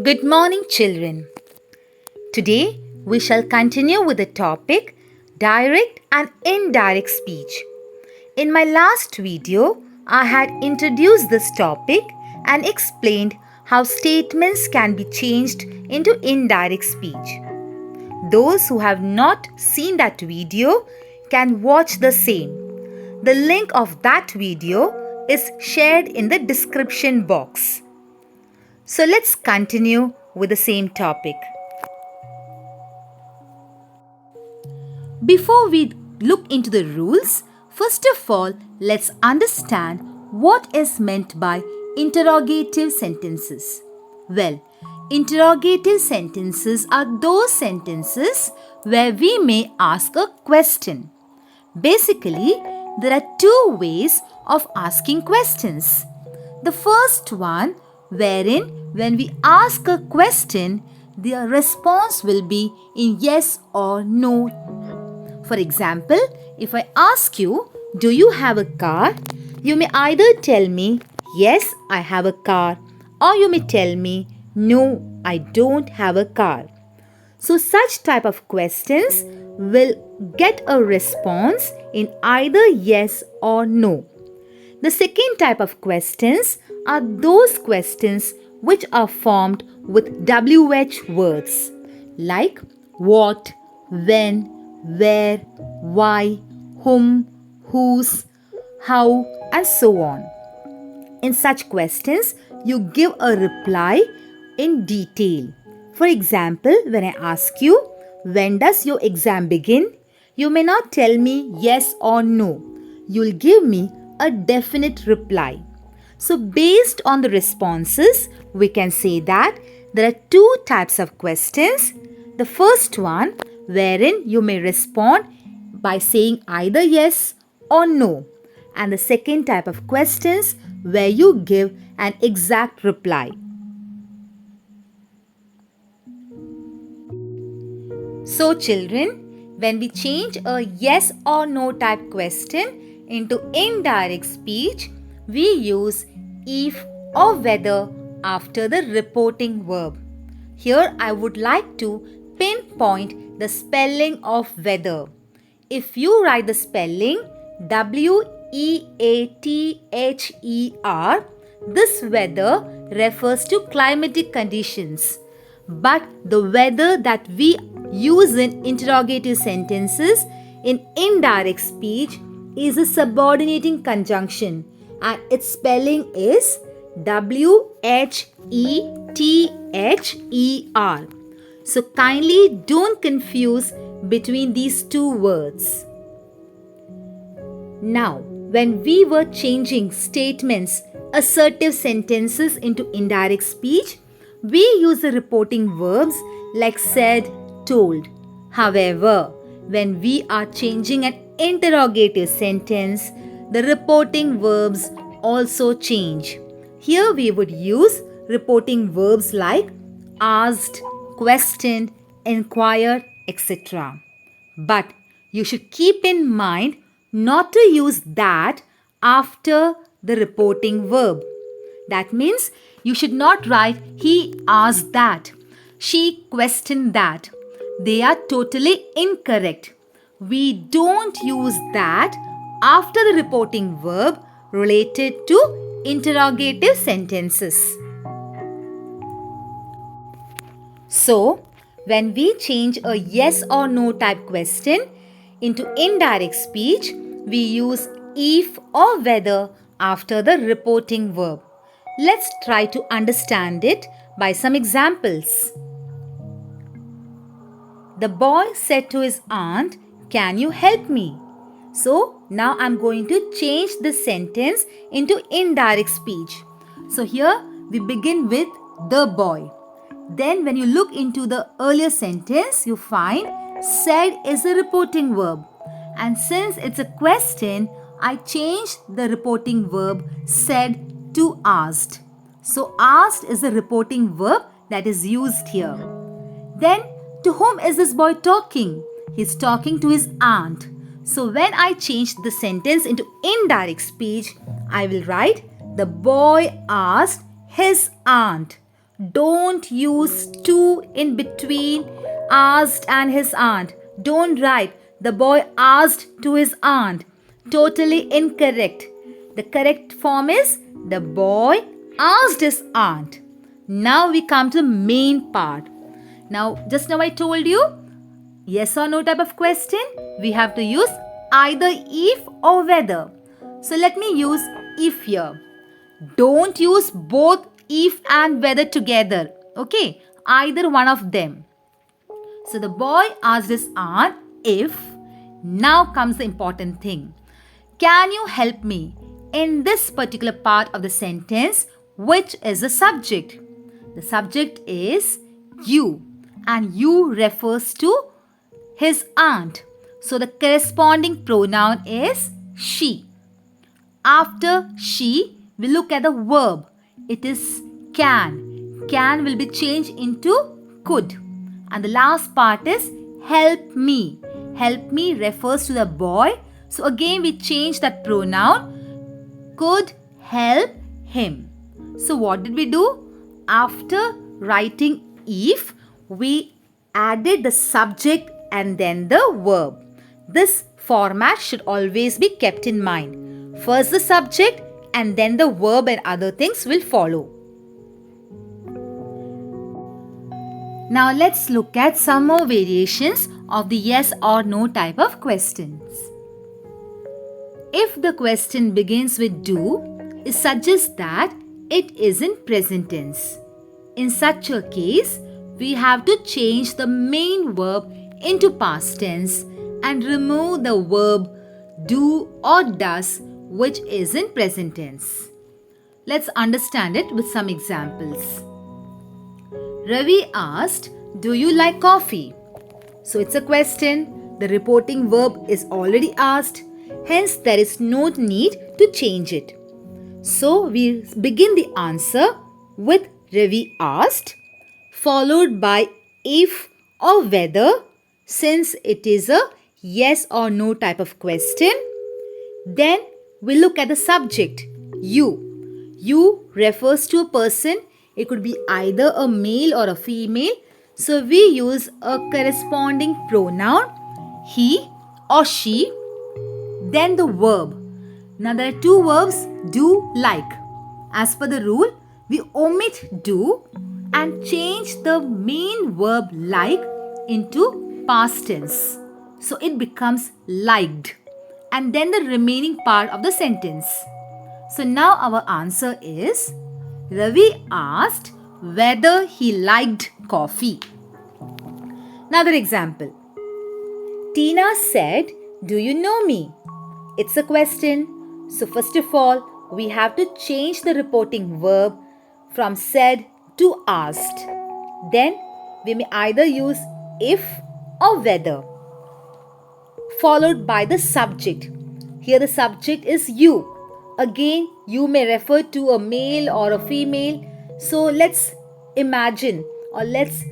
Good morning, children. Today we shall continue with the topic direct and indirect speech. In my last video, I had introduced this topic and explained how statements can be changed into indirect speech. Those who have not seen that video can watch the same. The link of that video is shared in the description box. So let's continue with the same topic. Before we look into the rules, first of all, let's understand what is meant by interrogative sentences. Well, interrogative sentences are those sentences where we may ask a question. Basically, there are two ways of asking questions. The first one, wherein when we ask a question, the response will be in yes or no. For example, if I ask you, do you have a car? You may either tell me, yes, I have a car, or you may tell me, no, I don't have a car. So such type of questions will get a response in either yes or no. The second type of questions are those questions which are formed with WH words like what, when, where, why, whom, whose, how, and so on. In such questions, you give a reply in detail. For example, when I ask you, when does your exam begin? You may not tell me yes or no. You'll give me a definite reply. So based on the responses, we can say that there are two types of questions. The first one, wherein you may respond by saying either yes or no. And the second type of questions where you give an exact reply. So children, when we change a yes or no type question into indirect speech, we use if or whether after the reporting verb. Here I would like to pinpoint the spelling of whether. If you write the spelling WEATHER, this weather refers to climatic conditions. But the weather that we use in interrogative sentences in indirect speech is a subordinating conjunction and its spelling is WHETHER. So kindly don't confuse between these two words. Now, when we were changing statements, assertive sentences into indirect speech, we use the reporting verbs like said, told. However, when we are changing an interrogative sentence, the reporting verbs also change. Here we would use reporting verbs like asked, questioned, inquired, etc. But you should keep in mind not to use that after the reporting verb. That means you should not write he asked that, she questioned that. They are totally incorrect. We don't use that after the reporting verb related to interrogative sentences. So, when we change a yes or no type question into indirect speech, we use if or whether after the reporting verb. Let's try to understand it by some examples. The boy said to his aunt, "Can you help me?" So now I'm going to change the sentence into indirect speech. So here we begin with the boy. Then when you look into the earlier sentence, you find said is a reporting verb. And since it's a question, I changed the reporting verb said to asked. So asked is a reporting verb that is used here. Then to whom is this boy talking? He's talking to his aunt. So when I change the sentence into indirect speech, I will write the boy asked his aunt. Don't use to in between asked and his aunt. Don't write the boy asked to his aunt. Totally incorrect. The correct form is the boy asked his aunt. Now we come to the main part. Just now I told you, yes or no type of question, we have to use either if or whether. So let me use if here. Don't use both if and whether together. Okay, either one of them. So the boy asked his aunt if. Now comes the important thing. Can you help me in this particular part of the sentence? Which is the subject? The subject is you, and you refers to his aunt. So the corresponding pronoun is she. After she, we look at the verb. It is can. Can will be changed into could. And the last part is help me. Help me refers to the boy. So again we change that pronoun. Could help him. So what did we do? After writing if, we added the subject and then the verb. This format should always be kept in mind. First the subject and then the verb and other things will follow. Now let's look at some more variations of the yes or no type of questions. If the question begins with do, it suggests that it is in present tense. In such a case, we have to change the main verb into past tense and remove the verb do or does, which is in present tense. Let's understand it with some examples. Ravi asked, "Do you like coffee?" So it's a question. The reporting verb is already asked. Hence, there is no need to change it. So we begin the answer with Ravi asked, followed by if or whether, since it is a yes or no type of question. Then we look at the subject, you. You refers to a person. It could be either a male or a female. So we use a corresponding pronoun, he or she. Then the verb. Now there are two verbs, do, like. As per the rule, we omit do and change the main verb like into past tense. So it becomes liked. And then the remaining part of the sentence. So now our answer is, Ravi asked whether he liked coffee. Another example. Tina said, "Do you know me?" It's a question. So first of all, we have to change the reporting verb from said to asked. Then we may either use if or whether, followed by the subject. Here the subject is you. Again, you may refer to a male or a female. So let's imagine or let's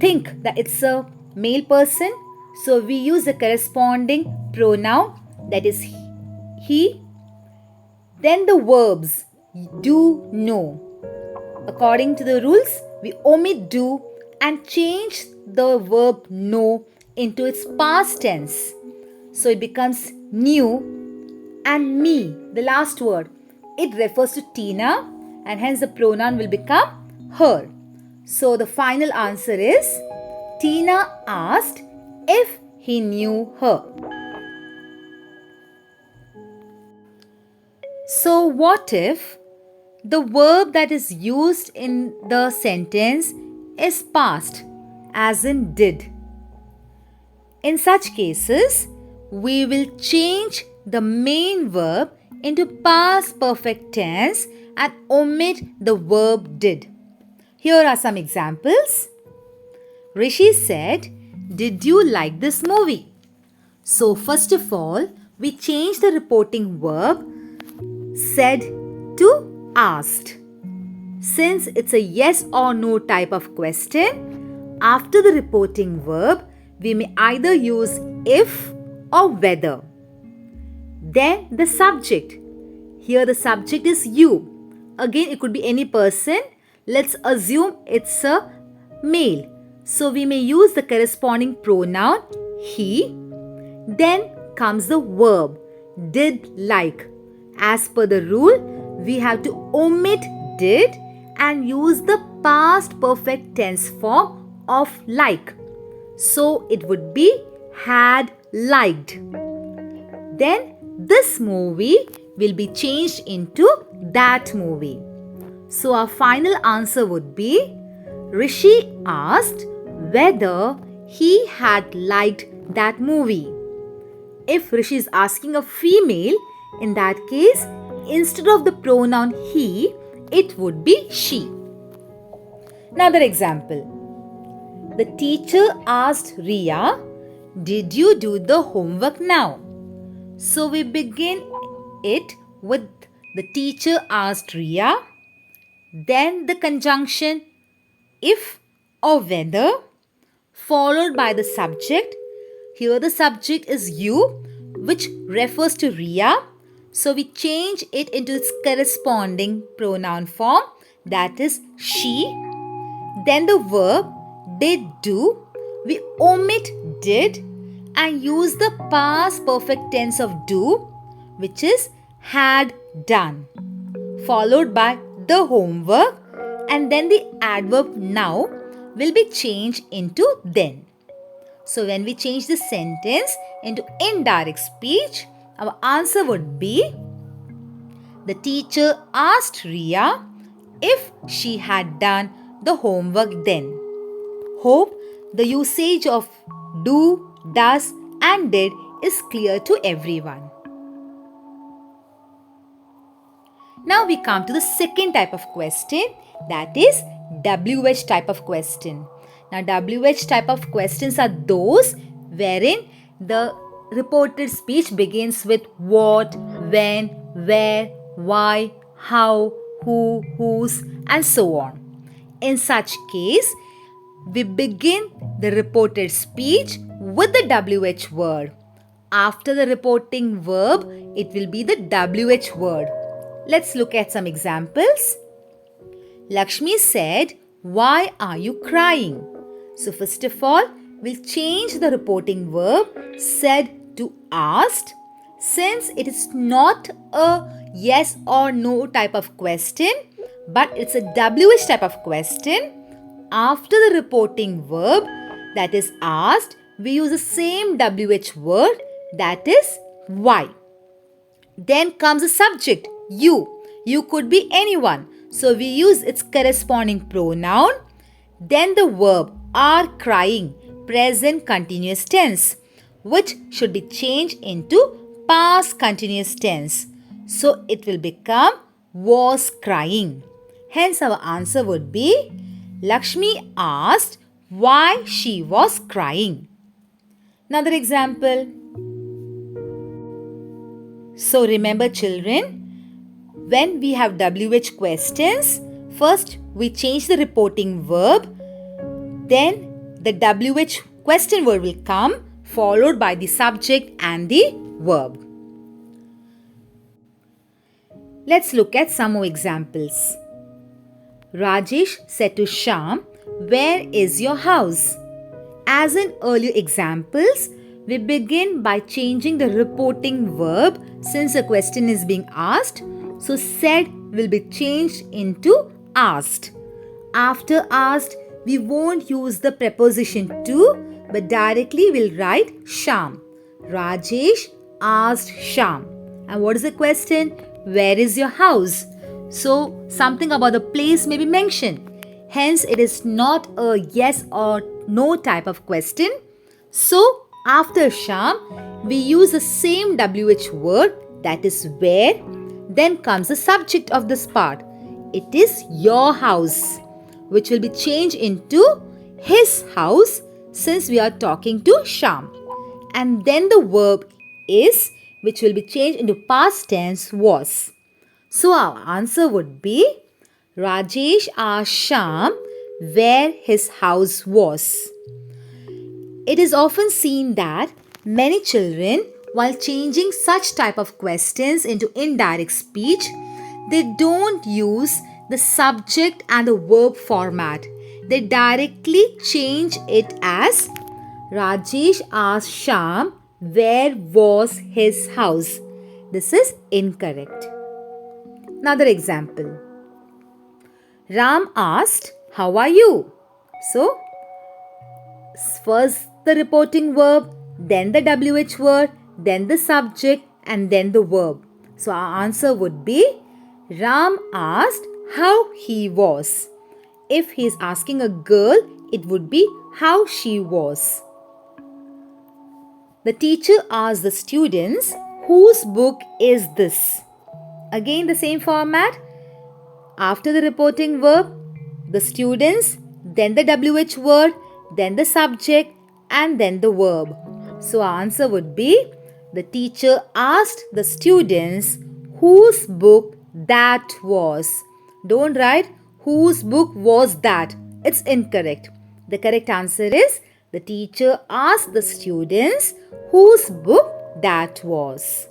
think that it's a male person. So we use the corresponding pronoun, that is he. Then the verbs do, know. According to the rules, we omit do and change the verb know into its past tense. So it becomes knew. And me, the last word, it refers to Tina, and hence the pronoun will become her. So the final answer is, Tina asked if he knew her. So what if the verb that is used in the sentence is past, as in did? In such cases, we will change the main verb into past perfect tense and omit the verb did. Here are some examples. Rishi said, "Did you like this movie?" So first of all, we change the reporting verb said to asked. Since it's a yes or no type of question, after the reporting verb, we may either use if or whether. Then the subject. Here the subject is you. Again, it could be any person. let's assume it's a male. So we may use the corresponding pronoun he. Then comes the verb did like. As per the rule, we have to omit did and use the past perfect tense form of like. So it would be had liked. Then this movie will be changed into that movie. So our final answer would be Rishi asked whether he had liked that movie. If Rishi is asking a female, in that case, instead of the pronoun he, it would be she. Another example. The teacher asked Riya, did you do the homework now? So we begin it with the teacher asked Riya, then the conjunction if or whether, followed by the subject. Here the subject is you, which refers to Riya. So we change it into its corresponding pronoun form, that is she. Then the verb did do, we omit did and use the past perfect tense of do, which is had done, followed by the homework, and then the adverb now will be changed into then. So when we change the sentence into indirect speech, our answer would be the teacher asked Riya if she had done the homework then. Hope the usage of do, does and did is clear to everyone. Now we come to the second type of question, that is WH type of question. Now WH type of questions are those wherein the reported speech begins with what, when, where, why, how, who, whose and so on. In such case, we begin the reported speech with the WH word. After the reporting verb, it will be the WH word. Let's look at some examples. Lakshmi said, why are you crying? So first of all, we'll change the reporting verb said to asked. Since it is not a yes or no type of question, but it's a WH type of question, after the reporting verb, that is asked, we use the same WH word, that is why. Then comes the subject, you. You could be anyone. So we use its corresponding pronoun. Then the verb, are crying, present continuous tense, which should be changed into past continuous tense. So it will become was crying. Hence our answer would be Lakshmi asked why she was crying. Another example. So remember children, when we have WH questions, first we change the reporting verb, then the WH question word will come followed by the subject and the verb. Let's look at some more examples. Rajesh said to Shyam, where is your house? As in earlier examples, we begin by changing the reporting verb since a question is being asked. So said will be changed into asked. After asked, we won't use the preposition to, but directly we'll write Shyam. Rajesh asked Shyam. And what is the question? Where is your house? So something about the place may be mentioned. Hence it is not a yes or no type of question. So after Shyam, we use the same WH word, that is where. Then comes the subject of this part. It is your house, which will be changed into his house since we are talking to Shyam. And then the verb is, which will be changed into past tense was. So our answer would be Rajesh asked Shyam where his house was. It is often seen that many children, while changing such type of questions into indirect speech, they don't use the subject and the verb format. They directly change it as Rajesh asked Shyam where was his house. This is incorrect. Another example. Ram asked, how are you? So, first the reporting verb, then the WH word, then the subject, and then the verb. So, our answer would be Ram asked how he was. If he is asking a girl, it would be how she was. The teacher asked the students, whose book is this? Again, the same format. After the reporting verb, the students, then the WH word, then the subject, and then the verb. So our answer would be, the teacher asked the students whose book that was. Don't write whose book was that. It's incorrect. The correct answer is, the teacher asked the students whose book that was.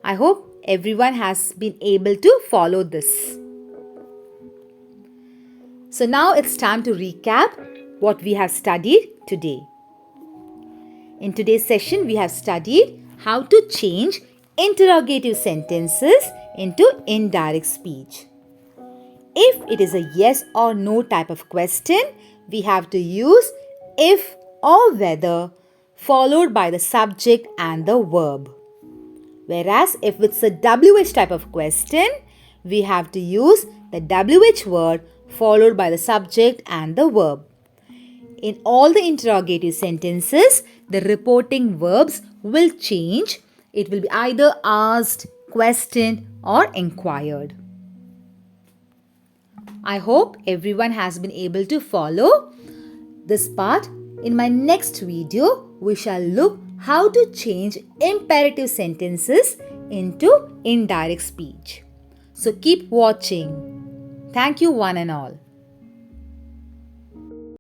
I hope everyone has been able to follow this. So now it's time to recap what we have studied today. In today's session, we have studied how to change interrogative sentences into indirect speech. If it is a yes or no type of question, we have to use if or whether followed by the subject and the verb. Whereas if it's a WH type of question, we have to use the WH word followed by the subject and the verb. In all the interrogative sentences, the reporting verbs will change. It will be either asked, questioned, or inquired. I hope everyone has been able to follow this part. In my next video, we shall look how to change imperative sentences into indirect speech. So keep watching. Thank you one and all.